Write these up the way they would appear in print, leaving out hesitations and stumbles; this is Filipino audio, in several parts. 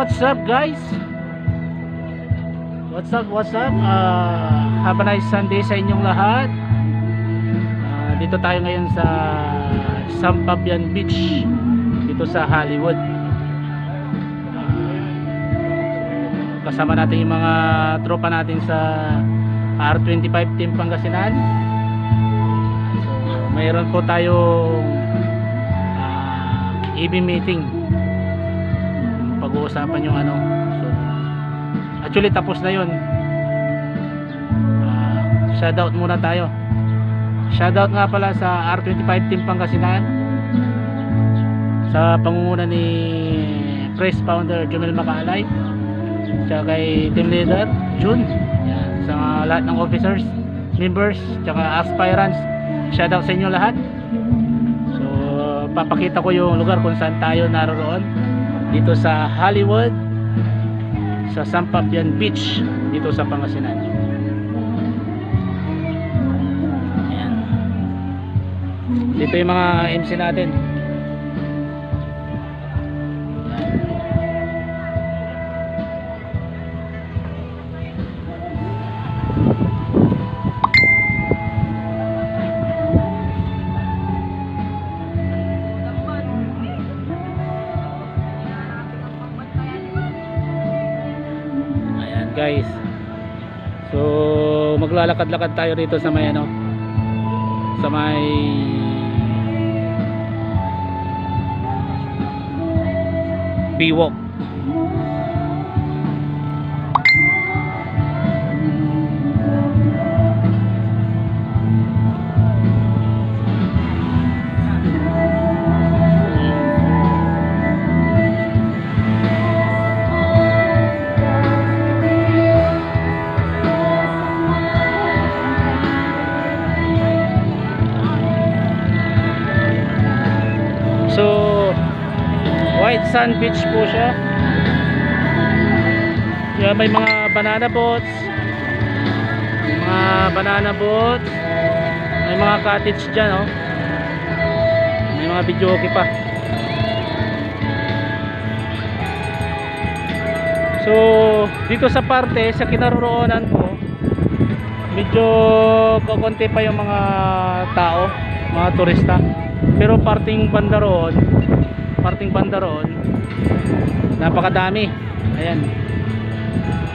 what's up guys? What's up? Have a nice Sunday sa inyong lahat. Dito tayo ngayon sa Sampabian Beach, dito sa Hollywood. Kasama natin yung mga tropa natin sa R25 Team Pangasinan. So, mayroon po tayong EB meeting. Pag-uusapan yung ano. So, actually tapos na yun. Shoutout muna tayo. Shoutout nga pala sa R25 Team Pangasinan, sa pangunguna ni Press Founder Jumel Macalay, tsaka kay Team Leader June. Yan, sa lahat ng officers, members, tsaka aspirants. Shoutout sa inyo lahat. So papakita ko yung lugar kung saan tayo naroon dito sa Hollywood, sa Sampabian Beach, dito sa Pangasinan. Ayan. Dito yung mga MC natin. Guys, so maglalakad-lakad tayo rito sa may ano, sa may B-Walk. White Sand Beach po siya. Kaya may mga banana boats, may mga cottage dyan, oh. May mga videoke pa. So dito sa parte, sa kinaroroonan ko, medyo kakunti pa yung mga tao, mga turista. Pero parting banda roon, napakadami. Ayan,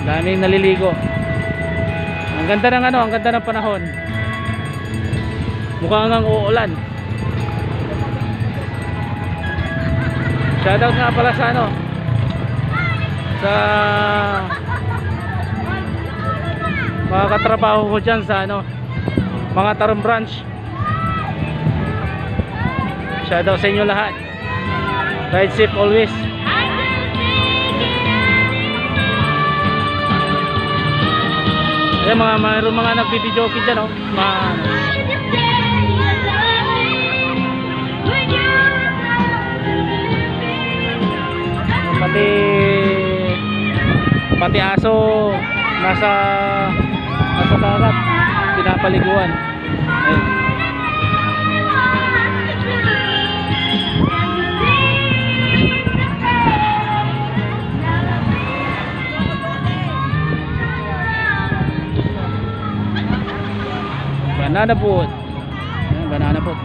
daming naliligo. Ang ganda ng ano, ang ganda ng panahon. Mukhang ngang uulan. Shoutout nga pala sa ano, sa mga katrabaho ko dyan sa ano, mga Tarom branch. Shoutout sa inyo lahat. Ride safe always. Ayan, mayroon mga nagbibidyoke dyan, oh. Pati aso nasa dagat, pinapaliguan. Ayan. Banana boat. Ayan, banana boat.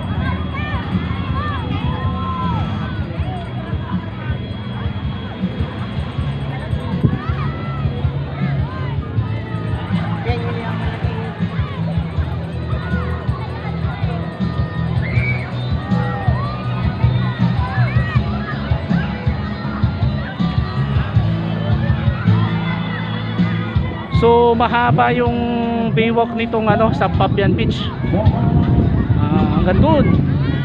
So mahaba yung baywalk nitong ano, sa Sampabian Beach. Hanggang doon.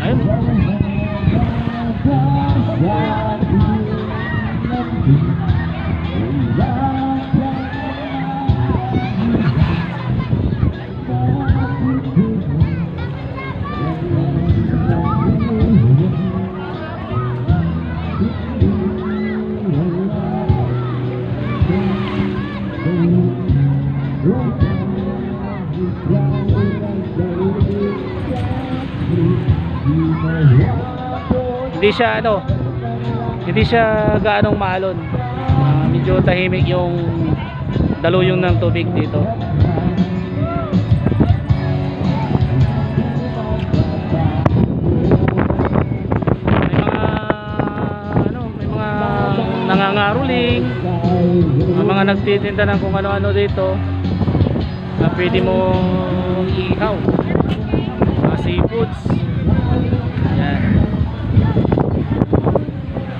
Ayun. Hindi siya ano, hindi siya gaanong maalon. medyo tahimik yung daluyong ng tubig dito. May mga nangangaruling, may mga nagtitinda ng kung ano-ano dito na pwede mo ihaw, mga seafoods. Yan.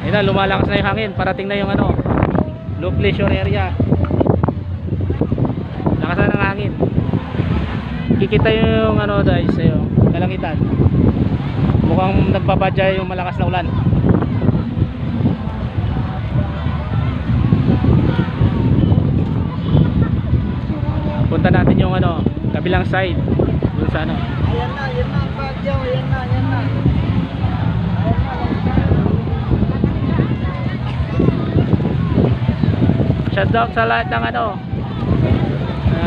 Ayun na, lumalakas na yung hangin, parating na yung low pressure area. Lakas na ng hangin. Kikita yung guys, yung kalangitan. Mukhang nagbabadya yung malakas na ulan. Punta natin yung kabilang side dun sa Ayan na ang bagyo, ayan na. Shoutout sa lahat ng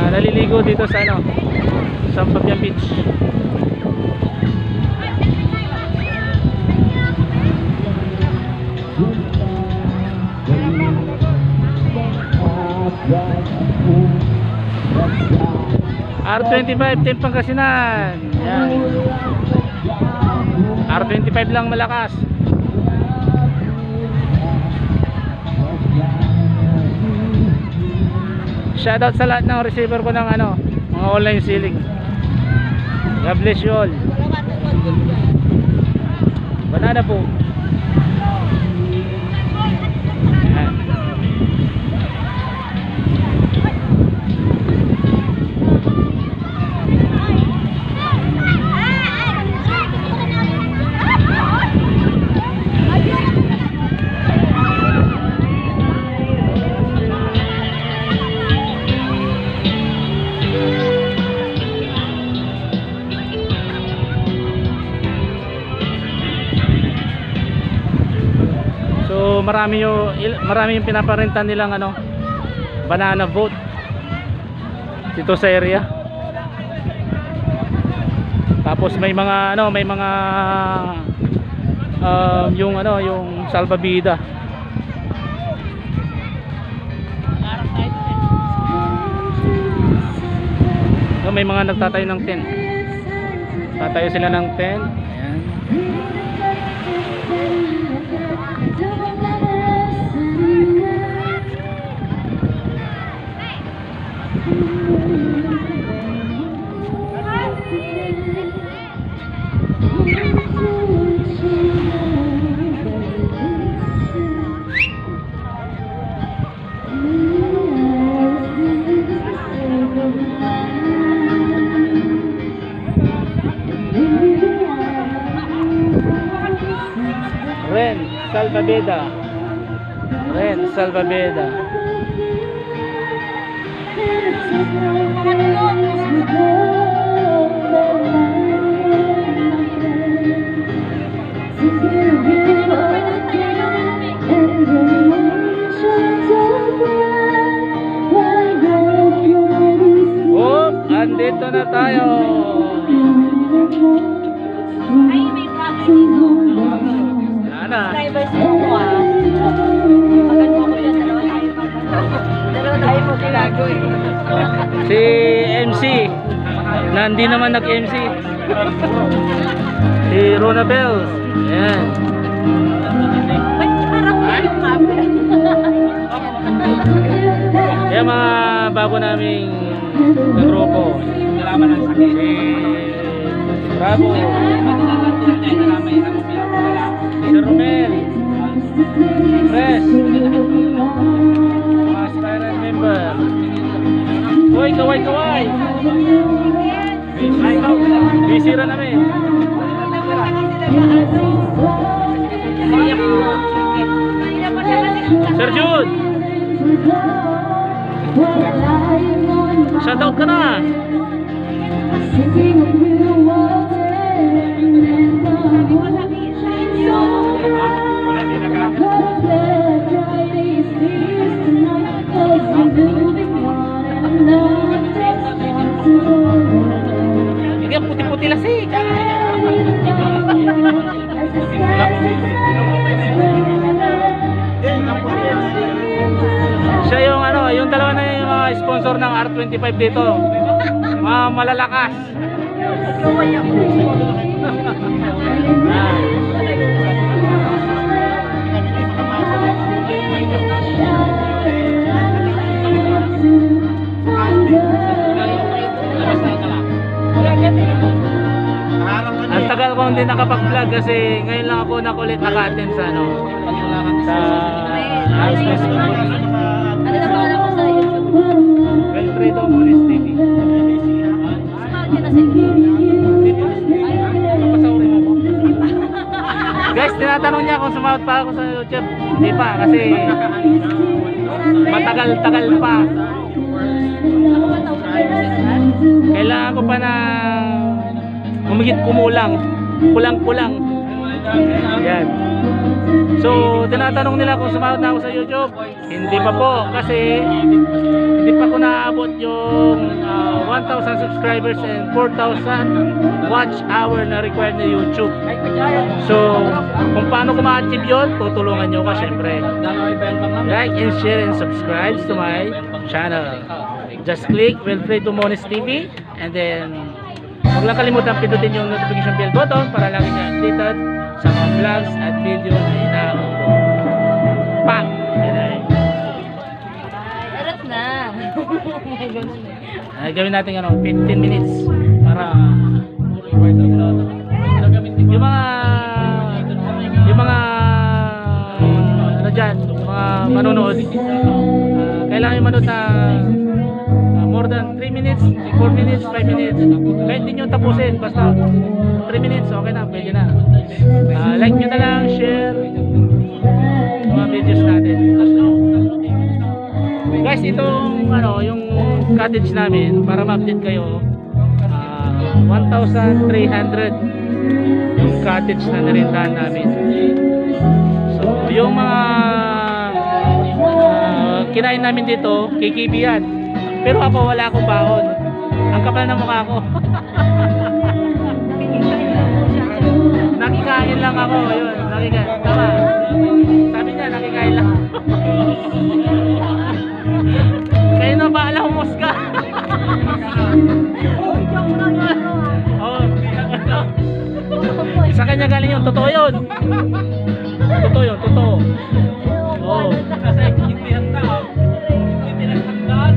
naliligo dito sa Sampabian Beach. R25 Team Pangasinan. Yan. R25 lang malakas. Shoutout sa lahat ng receiver ko ng mga online selling. God bless you all. Banana po. Yan. So marami yung pinaparenta nilang banana boat dito sa area. Tapos may mga yung salbabida. So, may mga nagtatayo ng tent. Tatayo sila ng tent. Ayan. Ren Salvaveda. Oh, andito na tayo. Ana. Drivers mo ko Pagkat mo ko yan, dalawa tayo mo kinago Si MC na hindi naman nag-MC. Si Rona Bells. Ayan. Yan mga bago naming grupo. Si Bravo, si Romel, Pres, mga aspirant member. Hoy, kaway. Bisira namin. Sir Jude, shoutout ka na. Hindi ang puti-puti lasik. Siya yung ano, yung dalawa na yung mga sponsor ng R25 dito. Mga malalakas. Ang tagal ko hindi nakapag-vlog kasi ngayon lang ako nakulit naka-attend sa ano, sa House Festival. Ano na pangalan mo sa YouTube? Wilfredo Moniz TV. Sumawag ka na sa YouTube. Papasaurin mo ko. Guys, tinatanong niya kung sumahod pa ako sa YouTube. Hindi pa kasi matagal-tagal pa. Ako ba tawag ka na? Kailangan ko pa na kumulang. Kulang-kulang. Yan. So, tinatanong nila kung sumahod na ako sa YouTube. Hindi pa po kasi hindi pa ko naabot yung 1,000 subscribers and 4,000 watch hour na required na YouTube. So, kung paano ko ma-achieve yun, tutulungan nyo ko syempre. Like and share and subscribe to my channel. Just click Wilfredo Moniz TV and then huwag lang kalimutan pindutin yung notification bell button para lagi ka updated sa mga vlogs at video na ina-upload ko. Pak! Erat na. Gawin natin ano, 15 minutes para yung mga ano dyan, mga manonood, kailangan yung manood na more than 3 minutes, 4 minutes, 5 minutes. Kahit hindi nyo tapusin, basta 3 minutes, okay na, pwede na. Like nyo na lang, share mga videos natin. Guys, itong ano, yung cottage namin, para ma-update kayo, 1,300 yung cottage na nirintahan namin. So, yung mga kinain namin dito, KKB yan. Pero ako wala akong baon. Ang kapal ng mukha ko. Nakikain lang ako. Ayun, nakikain. Tama. Sabi niya, nakikain lang. Kayo na ba alam humus ka? Oh. Sa kanya galing yun. Totoo yun. Totoo yun. Totoo. Oh. Kasi hindi handa. Hindi nagtandaan.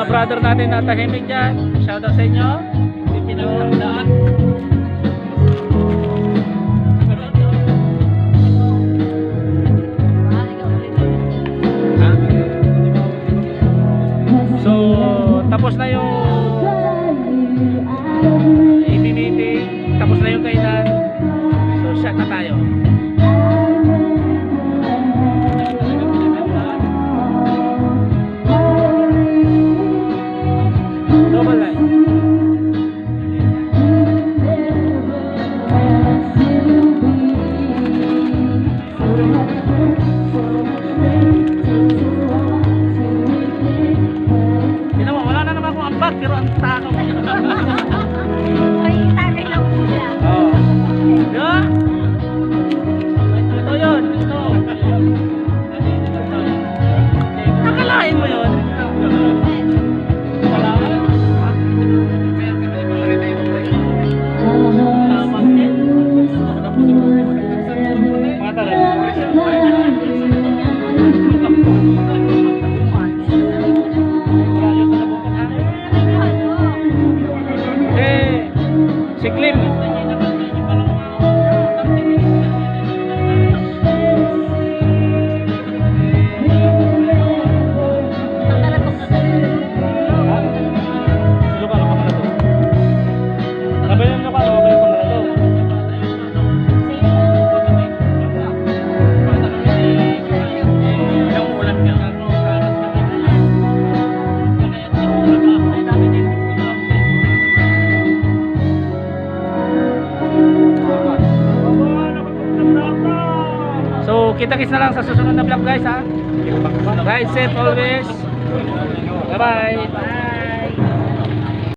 Brother natin na tahimik dyan, shoutout sa inyo. Hindi pinaghandaan. So, tapos na yung EP meeting, tapos na yung kainan. So, shot na tayo. Double line. Tignan mo, wala na naman akong ambag, pero ang takaw. Ay, tagay lang po siya. Oo. Diba? Ito yun, ito. Nakalain mo yun. Si Clem. So, kita-kits na lang sa susunod na vlog guys ha. Ride safe always. Bye-bye.